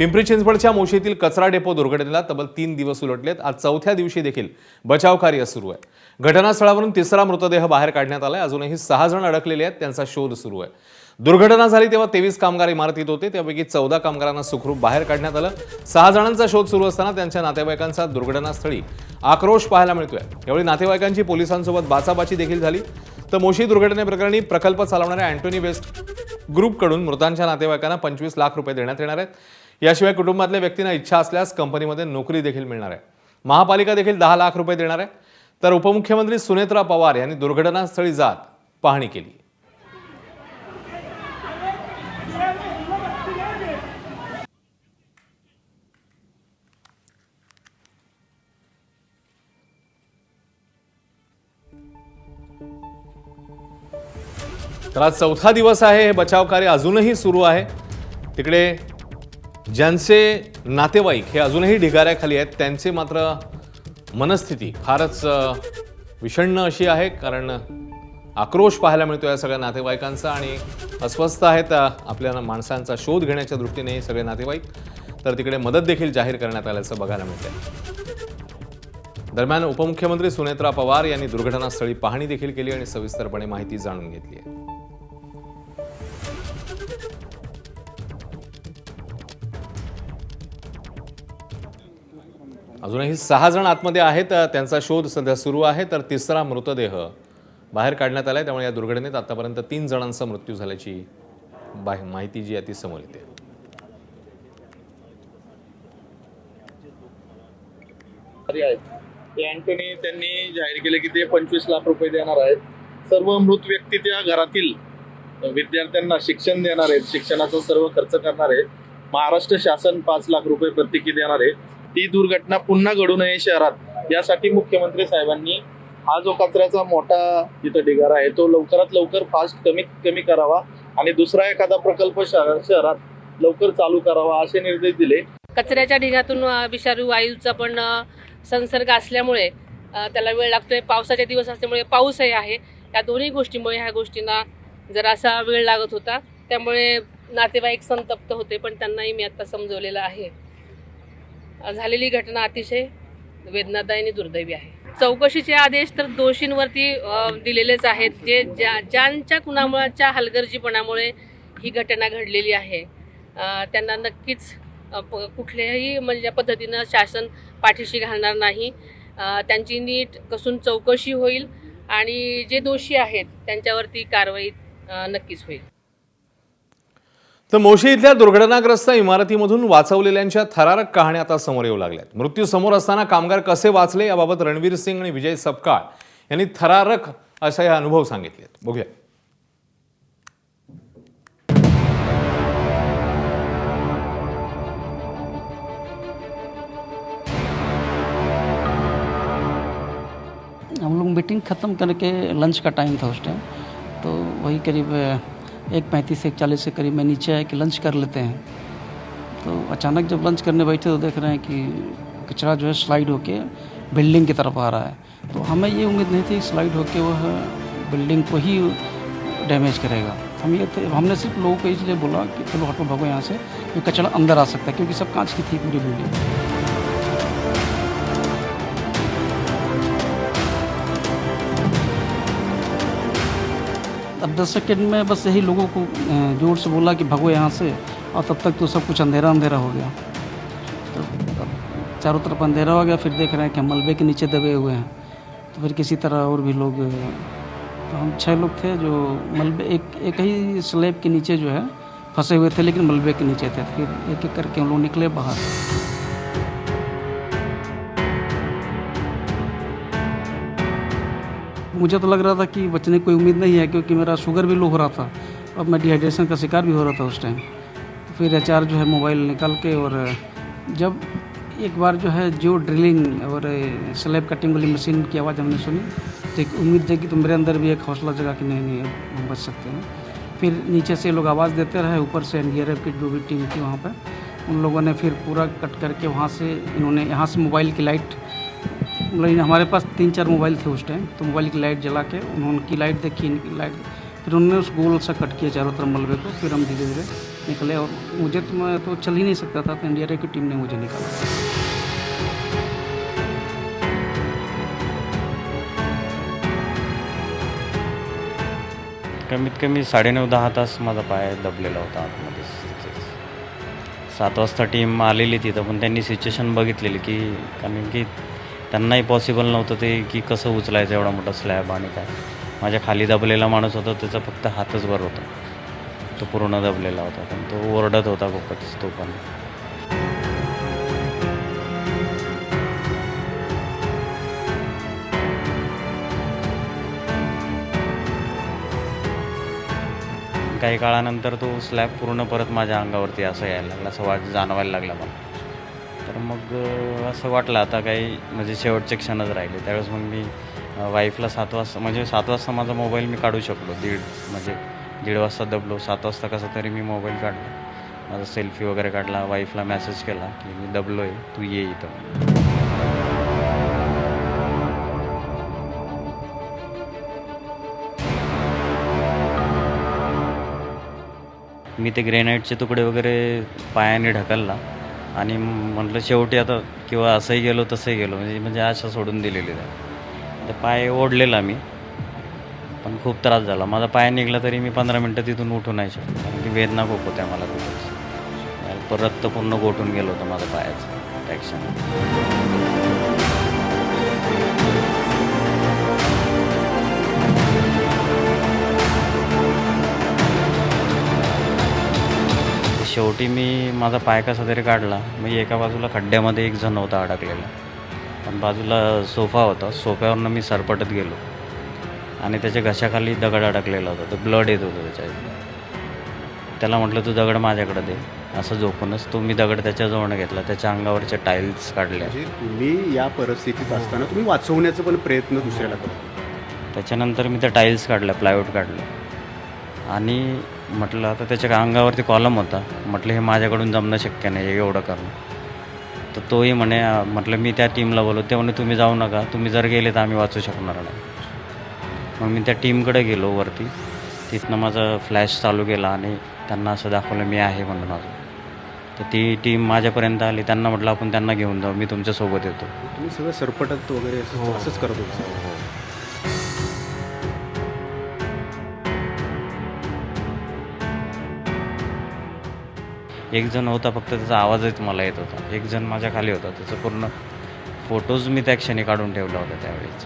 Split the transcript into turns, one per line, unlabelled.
पिंपरी चिंचवडच्या मोशीतील कचरा डेपो दुर्घटनेला तब्बल 3 दिवस उलटलेत। आज चौथ्या दिवशी देखील बचाव कार्य सुरू आहे। घटनास्थळावरून तिसरा मृतदेह बाहेर काढण्यात आलाय। अजूनही 6 जण अडकलेले आहेत, त्यांचा शोध सुरू आहे। दुर्घटना झाली तेव्हा 23 कामगार इमारतीत होते, त्यापैकी 14 कामगारांना सुखरूप बाहेर काढण्यात आलं। 6 जणांचा शोध सुरू असताना त्यांच्या नातेवाईकांचा दुर्घटनास्थळी आक्रोश पाहायला मिळतोय। यावेळी नातेवाईकांची पोलिसांसोबत बाचाबाची देखील झाली। तर मोशी दुर्घटनेप्रकरणी प्रकल्प चालवणाऱ्या अँटोनी वेस्ट ग्रुपकडून मृतांच्या नातेवाईकांना 25 लाख रुपये देण्यात येणार आहेत। याशिवाय कुटुंबातल्या व्यक्तींना इच्छा असल्यास कंपनीमध्ये नोकरी देखील मिळणार आहे। महापालिका देखील 10 लाख रुपये देणार आहे। तर उपमुख्यमंत्री सुनेत्रा पवार यांनी दुर्घटनास्थळी जात पाहणी केली। तर आज चौथा दिवस आहे, हे बचाव कार्य अजूनही सुरू आहे। तिकडे ज्यांचे नातेवाईक हे अजूनही ढिगाऱ्याखाली आहेत, त्यांचे मात्र मनस्थिती फारच विषण्ण अशी आहे, कारण आक्रोश पाहायला मिळतो या सगळ्या नातेवाईकांचा आणि अस्वस्थ आहेत आपल्या माणसांचा शोध घेण्याच्या दृष्टीने हे सगळे नातेवाईक। तर तिकडे मदत देखील जाहीर करण्यात आल्याचं बघायला मिळतंय। दरम्यान उपमुख्यमंत्री सुनेत्रा पवार यांनी दुर्घटनास्थळी पाहणी देखील केली आणि सविस्तरपणे माहिती जाणून घेतली आहे। अजूनही 6 जण आतमध्ये आहेत, त्यांचा शोध सध्या सुरू आहे। तर तिसरा मृतदेह बाहेर काढण्यात आलाय, त्यामुळे या दुर्घटनेत आतापर्यंत 3 जणांचा मृत्यू झाल्याची माहिती जी आहे ती समोर येते।
अँटोनी त्यांनी जाहीर केले की ते 25 लाख रुपये देणार आहेत। सर्व मृत व्यक्ती त्या घरातील विद्यार्थ्यांना शिक्षण देणार आहेत, शिक्षणाचा सर्व खर्च करणार आहेत। महाराष्ट्र शासन 5 लाख रुपये प्रत्येकी देणार आहे। ती दुर्घटना पुन्हा घडू नये शहरात, यासाठी मुख्यमंत्री साहेबांनी हा जो कचऱ्याचा मोठा इथं ढिगारा आहे तो लवकरात लवकर फास्ट कमीत कमी करावा आणि दुसरा एखादा प्रकल्प शहरात लवकर चालू करावा असे निर्देश दिले।
कचऱ्याच्या ढिगातून विषारी वायूचा पण संसर्ग असल्यामुळे त्याला वेळ लागतोय। पावसाचे दिवस असल्यामुळे पाऊसही आहे, या दोन्ही गोष्टीमुळे ह्या गोष्टींना जरासा वेळ लागत होता, त्यामुळे नातेवाईक संतप्त होते, पण त्यांनाही मी आता समजवलेलं आहे। झालेली घटना अतिशय वेदनादायी आणि दुर्दैवी आहे। चौकशीचे आदेश तर दोषींवरती दिलेलेच आहेत, जे ज्यांच्या कुणामुळाच्या हलगर्जीपणामुळे ही घटना घडलेली आहे त्यांना नक्कीच कुठल्याही म्हणजे पद्धतीनं शासन पाठीशी घालणार नाही। त्यांची नीट कसून चौकशी होईल आणि जे दोषी आहेत त्यांच्यावरती कारवाई नक्कीच होईल।
तर मोशी इथल्या दुर्घटनाग्रस्त इमारतीमधून वाचवलेल्यांच्या थरारक कहाण्या आता समोर येऊ लागल्यात। मृत्यू समोर असताना कामगार कसे वाचले याबाबत रणवीर सिंग आणि विजय सपकाळ यांनी थरारक असे अनुभव सांगितले। बघूया।
हम लोग मीटिंग ख़त्म करके लंच का टाइम था उस टाइम, तो वही करीब 1:35 से 1:40 के करीब मैं नीचे आया कि लंच कर लेते हैं। तो अचानक जब लंच करने बैठे तो देख रहे हैं कि कचरा जो है स्लाइड होके बिल्डिंग की तरफ आ रहा है। तो हमें ये उम्मीद नहीं थी स्लाइड होके वह बिल्डिंग को ही डैमेज करेगा। हमने सिर्फ लोगों को इसलिए बोला कि चलो हटो भागो यहाँ से, क्योंकि कचरा अंदर आ सकता है, क्योंकि सब कांच की थी पूरी बिल्डिंग। अब 10 सेकेंड में बस यही लोगों को जोर से बोला कि भागो यहाँ से, और तब तक तो सब कुछ अंधेरा अंधेरा हो गया। तो चारों तरफ अंधेरा हो गया, फिर देख रहे हैं कि हम मलबे के नीचे दबे हुए हैं। तो फिर किसी तरह और भी लोग, तो हम 6 लोग थे जो मलबे एक ही स्लैब के नीचे जो है फंसे हुए थे, लेकिन मलबे के नीचे थे। फिर एक एक करके हम लोग निकले बाहर। मुझे तो लग रहा था कि बचने की कोई उम्मीद नहीं है, क्योंकि मेरा शुगर भी लो हो रहा था, अब मैं डिहाइड्रेशन का शिकार भी हो रहा था उस टाइम। फिर एचआर जो है मोबाइल निकाल के, और जब एक बार जो है जो ड्रिलिंग और स्लैब कटिंग वाली मशीन की आवाज़ हमने सुनी, तो एक उम्मीद जगी, तो मेरे अंदर भी एक हौसला जगा कि नहीं हम बच सकते हैं। फिर नीचे से लोग आवाज़ देते रहे, ऊपर से एनडीआरएफ की जो भी टीम थी वहाँ पर, उन लोगों ने फिर पूरा कट करके वहाँ से इन्होंने यहाँ से मोबाइल की लाइट, हमारे पास 3-4 मोबाइल थे उस टाइम, तो मोबाइल की लाइट जला के उनकी लाइट देखी, इनकी लाइट, फिर उन्होंने उस गोल सा कट किया चारों तरफ मलबे को। फिर हम धीरे धीरे निकले और मुझे तो मैं तो चल ही नहीं सकता था, तो इंडिया की टीम ने मुझे निकाला।
कमीत कमी 9.5-10 तास माझा पाय दबलेला होता आतमध्येच तिथेच. 7 वाजता टीम आलेली तिथं, पण त्यांनी सिच्युएशन बघितलेली की कारण की त्यांनाही पॉसिबल नव्हतं ते की कसं उचलायचं एवढा मोठा स्लॅब आणि काय. माझ्या खाली दबलेला माणूस होता, त्याचा फक्त हातच वर होता, तो पूर्ण दबलेला होता, पण तो ओरडत होता खूपच तो पण. काही काळानंतर तो स्लॅब पूर्ण परत माझ्या अंगावरती असं यायला लागला, असं जाणवायला लागला मला. तर मग असं वाटलं आता काही म्हणजे शेवटचे क्षणच राहिले. त्यावेळेस मग मी वाईफला 7 वाजता म्हणजे 7 वाजता माझा मोबाईल मी काढू शकलो. दीड वाजता दबलो, 7 वाजता कसं तरी मी मोबाईल काढला, माझा सेल्फी वगैरे काढला, वाईफला मेसेज केला की मी दबलो आहे, तू ये इथं. मी ते ग्रेनाईटचे तुकडे वगैरे पायाने ढकलला आणि म्हटलं शेवटी आता किंवा असंही गेलो तसंही गेलो, म्हणजे आशा सोडून दिलेली आहे. तर पाय ओढलेला मी, पण खूप त्रास झाला. माझा पाय निघाला तरी मी 15 मिनटं तिथून उठू नाही शकतो, कारण की वेदना खूप होत्या मला खूपच. परत रक्त पूर्ण गोठून गेलं होतं माझं पायाचं त्या क्षणी. शेवटी मी माझा पाय कसा तरी काढला. मी एका बाजूला खड्ड्यामध्ये एक जण होता अडकलेला, पण बाजूला सोफा होता, सोफ्यावरनं मी सरपटत गेलो आणि त्याच्या घशाखाली दगड अडकलेला होता, तर ब्लड येत होतं त्याच्या. त्याला म्हटलं तू दगड माझ्याकडे दे, असं झोपूनच तो मी दगड त्याच्याजवळनं घेतला, त्याच्या अंगावरचे टाईल्स काढले.
म्हणजे तुम्ही या परिस्थितीत असताना तुम्ही वाचवण्याचा पण प्रयत्न दुसऱ्याला करतो.
त्याच्यानंतर मी त्या टाईल्स काढल्या, प्लायवूड काढलं आणि म्हटलं आता त्याच्या अंगावरती कॉलम होता, म्हटलं हे माझ्याकडून जमणं शक्य नाही आहे एवढं करणं. तर तोही म्हटलं मी त्या टीमला बोलवतो, ते म्हणे तुम्ही जाऊ नका, तुम्ही जर गेले तर आम्ही वाचू शकणार नाही. मग मी त्या टीमकडे गेलो वरती, तिथनं माझा फ्लॅश चालू केला आणि त्यांना असं दाखवलं मी आहे म्हणून अजून. तर ती टीम माझ्यापर्यंत आली, त्यांना म्हटलं आपण त्यांना घेऊन जाऊ, मी तुमच्यासोबत येतो.
तुम्ही सगळं सरपटत वगैरे असंच करत होतो.
एक जण होता फक्त त्याचा आवाजच मला येत होता. एक जण माझ्या खाली होता, त्याचं पूर्ण फोटोज मी त्या क्षणी काढून ठेवला होता त्यावेळेस.